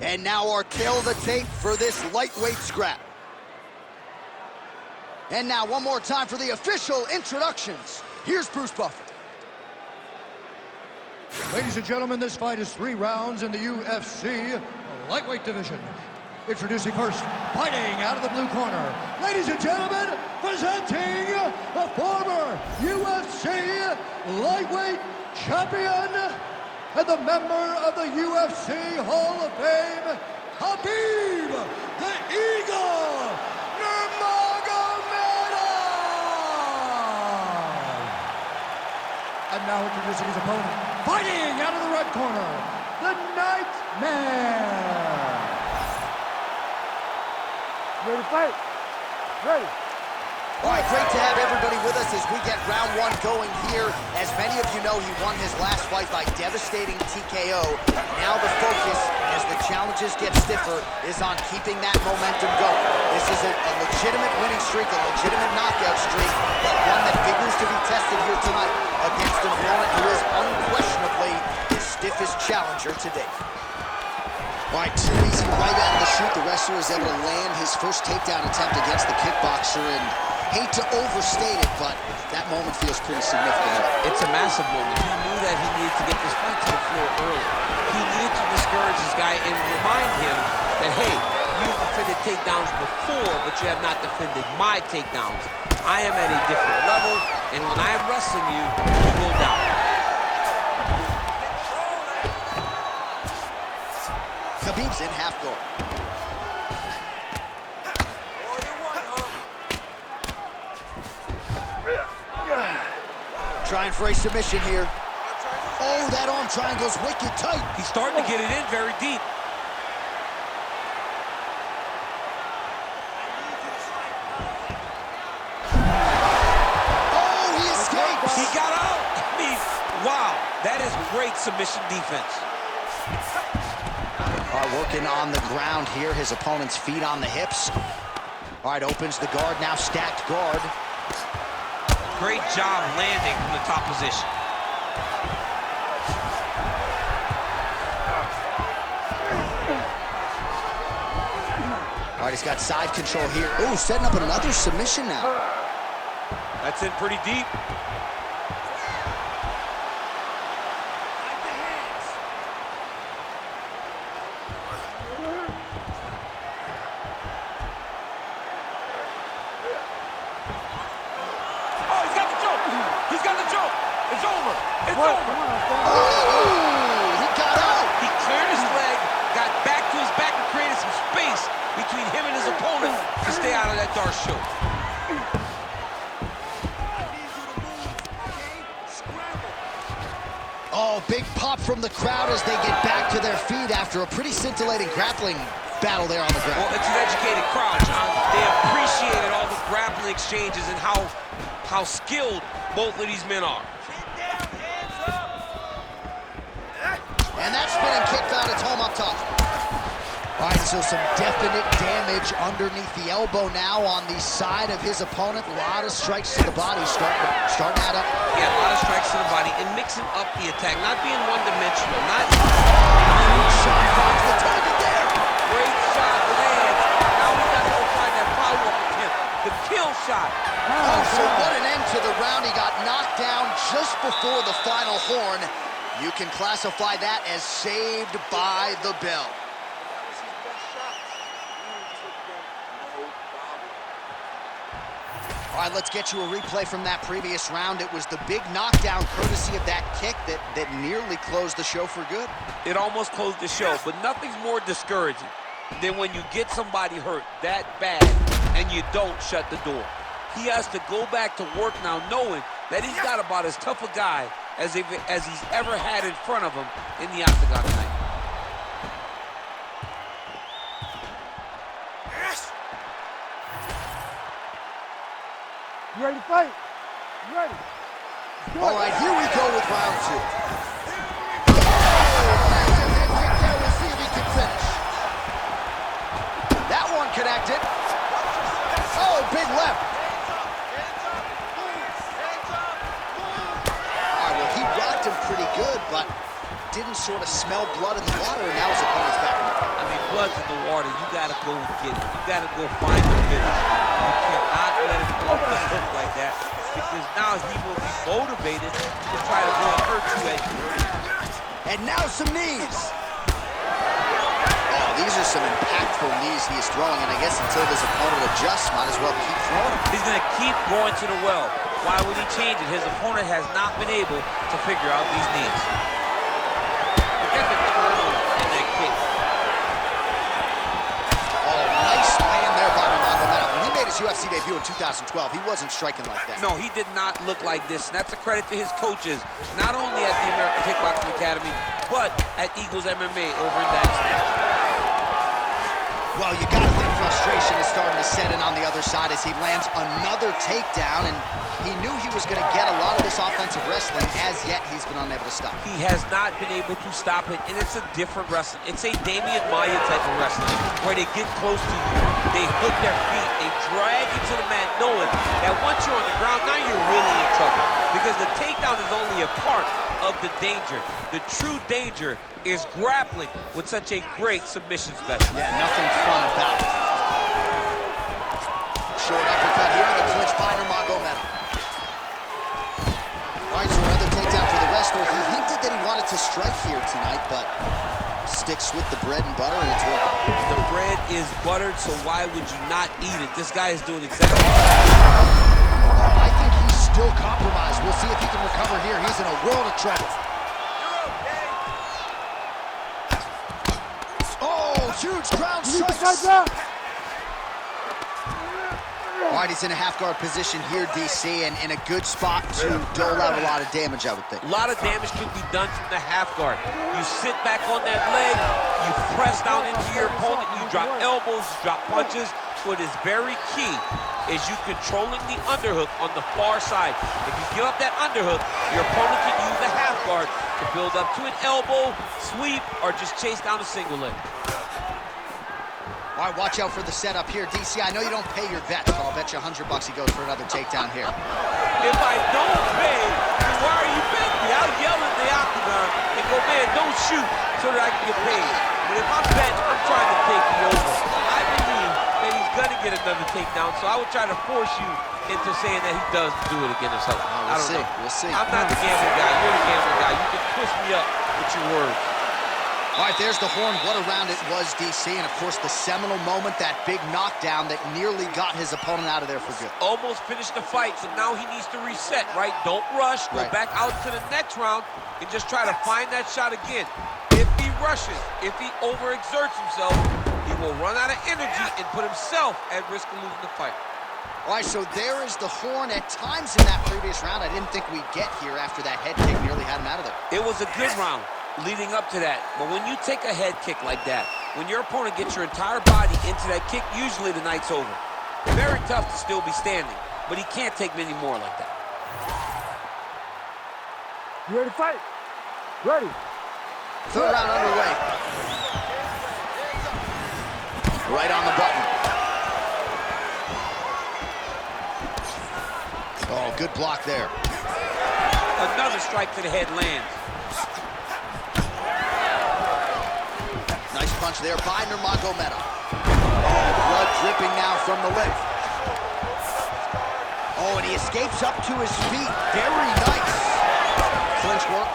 And now our tail of the tape for this lightweight scrap. And now one more time for the official introductions. Here's Bruce Buffer. Ladies and gentlemen, this fight is 3 rounds in the UFC lightweight division. Introducing first, fighting out of the blue corner. Ladies and gentlemen, presenting the former UFC lightweight champion and the member of the UFC Hall of Fame, Khabib, the Eagle, Nurmagomedov. And now introducing his opponent, fighting out of the red corner, the Nightmare. Ready to fight? Ready. All right, great to have everybody with us as we get round 1 going here. As many of you know, he won his last fight by devastating TKO. Now the focus, as the challenges get stiffer, is on keeping that momentum going. This is a legitimate winning streak, a legitimate knockout streak, but one that figures to be tested here tonight against an opponent who is unquestionably his stiffest challenger to date. All right, too easy right out of the chute. The wrestler is able to land his first takedown attempt against the kickboxer, and hate to overstate it, but that moment feels pretty significant. It's a massive moment. He knew that he needed to get this fight to the floor early. He needed to discourage this guy and remind him that, hey, you've defended takedowns before, but you have not defended my takedowns. I am at a different level, and when I am wrestling you, you will down. Khabib's in half guard. Trying for a submission here. Oh, that arm triangle's wicked tight. He's starting to get it in very deep. Oh, he escapes. He got out. I mean, wow, that is great submission defense. All right, working on the ground here. His opponent's feet on the hips. All right, opens the guard, now stacked guard. Great job landing from the top position. All right, he's got side control here. Oh, setting up another submission now. That's in pretty deep. Oh, big pop from the crowd as they get back to their feet after a pretty scintillating grappling battle there on the ground. Well, it's an educated crowd, John. They appreciated all the grappling exchanges and how skilled both of these men are. And that spinning kick found its home up top. All right, so some definite damage underneath the elbow now on the side of his opponent. A lot of strikes to the body, starting to add up. Yeah, a lot of strikes to the body and mixing up the attack, not being one-dimensional. Shot finds the target there. Great shot lands. Now we got to go find that follow-up attempt, the kill shot. Oh, so what an end to the round. He got knocked down just before the final horn. You can classify that as saved by the bell. All right, let's get you a replay from that previous round. It was the big knockdown courtesy of that kick that nearly closed the show for good. It almost closed the show, but nothing's more discouraging than when you get somebody hurt that bad and you don't shut the door. He has to go back to work now knowing that he's got about as tough a guy as he's ever had in front of him in the octagon tonight. You ready to fight? You ready? All right, here we go with round 2. We'll see if he can finish. That one connected. Oh, big left. All right, well, he rocked him pretty good, but didn't sort of smell blood in the water, and now his opponent's back. I mean, blood's in the water, you gotta go and get it. You gotta go find the finish. You cannot let him go off the hook like that, because now he will be motivated to try to go and hurt you at you. And now some knees. Oh, these are some impactful knees he is throwing, and I guess until this opponent adjusts, might as well keep throwing them. He's gonna keep going to the well. Why would he change it? His opponent has not been able to figure out these knees. Look at the turtle in that kick. Oh, nice land there by Nurmagomedov. When he made his UFC debut in 2012, he wasn't striking like that. No, he did not look like this, and that's a credit to his coaches, not only at the American Kickboxing Academy, but at Eagles MMA over in Dagestan. Well, you gotta think frustration is starting to set in on the other side as he lands another takedown, and he knew he was gonna get a lot of this offensive wrestling. As yet, he's been unable to stop. He has not been able to stop it, and it's a different wrestling. It's a Damian Maia type of wrestling, where they get close to you, they hook their feet, they drag you to the mat, knowing that once you're on the ground, now you're really in trouble, because the takedown is only a part of the danger. The true danger is grappling with such a great submission specialist. Yeah, nothing fun about it. Short uppercut here in the clinch by Nurmagomedov. All right, so another takedown for the wrestler. He hinted that he wanted to strike here tonight, but sticks with the bread and butter, and it's working. The bread is buttered, so why would you not eat it? This guy is doing exactly I think he's still compromised. We'll see if he can recover here. He's in a world of trouble. Huge ground strikes. All right, he's in a half-guard position here, DC, and in a good spot to dole out a lot of damage, I would think. A lot of damage can be done from the half guard. You sit back on that leg, you press down into your opponent, you drop elbows, you drop punches. What is very key is you controlling the underhook on the far side. If you give up that underhook, your opponent can use the half guard to build up to an elbow, sweep, or just chase down a single leg. All right, watch out for the setup here, DC. I know you don't pay your bets, but I'll bet you $100 he goes for another takedown here. If I don't pay, then why are you betting me? I'll yell at the octagon and go, man, don't shoot so that I can get paid. But if I'm betting, I'm trying to take you over. I believe that he's going to get another takedown, so I would try to force you into saying that he does do it again or something. I don't know. We'll see. I'm not the gambling guy. You're the gambling guy. You can twist me up with your words. All right, there's the horn. What a round it was, DC. And, of course, the seminal moment, that big knockdown that nearly got his opponent out of there for good. Almost finished the fight, so now he needs to reset, right? Don't rush. Go back out to the next round and just try to find that shot again. If he rushes, if he overexerts himself, he will run out of energy and put himself at risk of losing the fight. All right, so there is the horn. At times in that previous round, I didn't think we'd get here after that head kick nearly had him out of there. It was a good round leading up to that, but when you take a head kick like that, when your opponent gets your entire body into that kick, usually the night's over. Very tough to still be standing, but he can't take many more like that. You ready to fight? Ready. Third round underway. Right on the button. Oh, good block there. Another strike to the head lands. Nice punch there by Nurmagomedov. Oh, blood dripping now from the lip. Oh, and he escapes up to his feet. Very nice. Clinch work.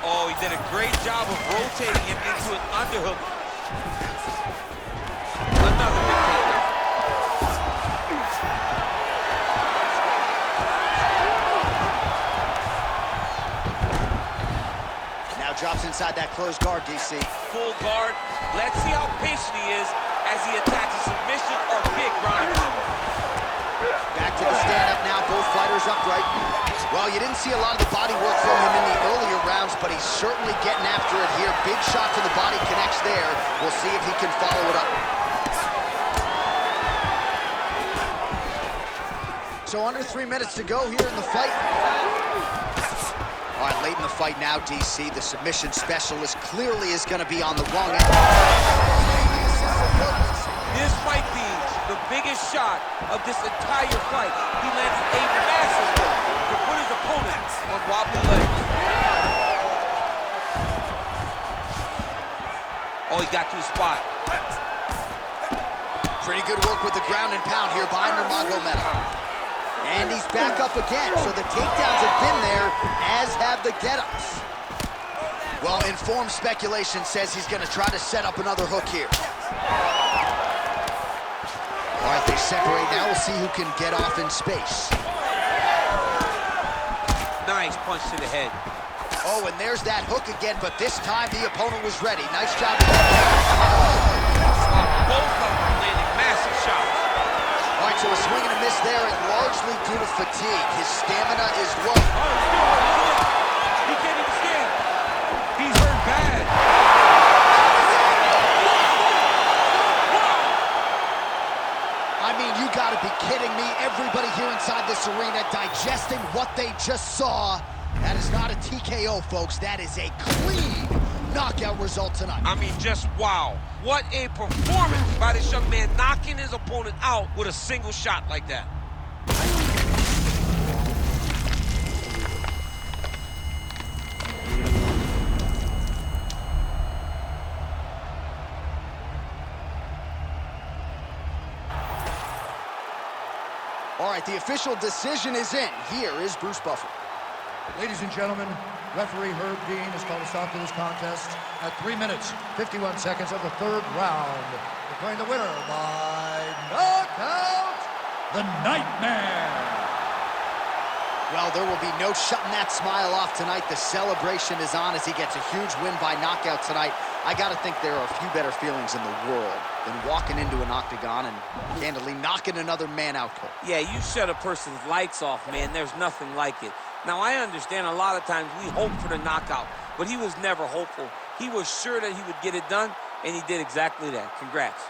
Oh, he did a great job of rotating him into an underhook. Another big takedown. Now drops inside that closed guard, DC. Full guard. Let's see how patient he is as he attacks a submission or big ground. Back to the stand-up now, both fighters upright. Well, you didn't see a lot of the body work from him in the earlier rounds, but he's certainly getting after it here. Big shot to the body, connects there. We'll see if he can follow it up. So under 3 minutes to go here in the fight. All right, late in the fight now, DC. The submission specialist clearly is going to be on the wrong end. This might be the biggest shot of this entire fight. He lands a massive one to put his opponent on wobbly legs. Oh, he got to his spot. Pretty good work with the ground and pound here by Nurmagomedov. And he's back up again, so the takedowns have been there, as have the get-ups. Well, informed speculation says he's going to try to set up another hook here. All right, they separate now. We'll see who can get off in space. Nice punch to the head. Oh, and there's that hook again, but this time the opponent was ready. Nice job. Both of them landing massive shots. All right, so a swing and a miss there, and largely due to fatigue. His stamina is low. He can't even stand. He's hurt bad. I mean, you gotta be kidding me. Everybody here inside this arena digesting what they just saw. That is not a TKO, folks. That is a clean knockout result tonight. I mean, just wow. What a performance by this young man, knocking his opponent out with a single shot like that. All right, the official decision is in. Here is Bruce Buffer. Ladies and gentlemen, referee Herb Dean has called a stop to this contest at 3 minutes, 51 seconds of the third round, declaring the winner by knockout, the Nightmare. Well, there will be no shutting that smile off tonight. The celebration is on as he gets a huge win by knockout tonight. I gotta think there are a few better feelings in the world than walking into an octagon and candidly knocking another man out cold. Yeah, you shut a person's lights off, man. There's nothing like it. Now, I understand a lot of times we hope for the knockout, but he was never hopeful. He was sure that he would get it done, and he did exactly that. Congrats.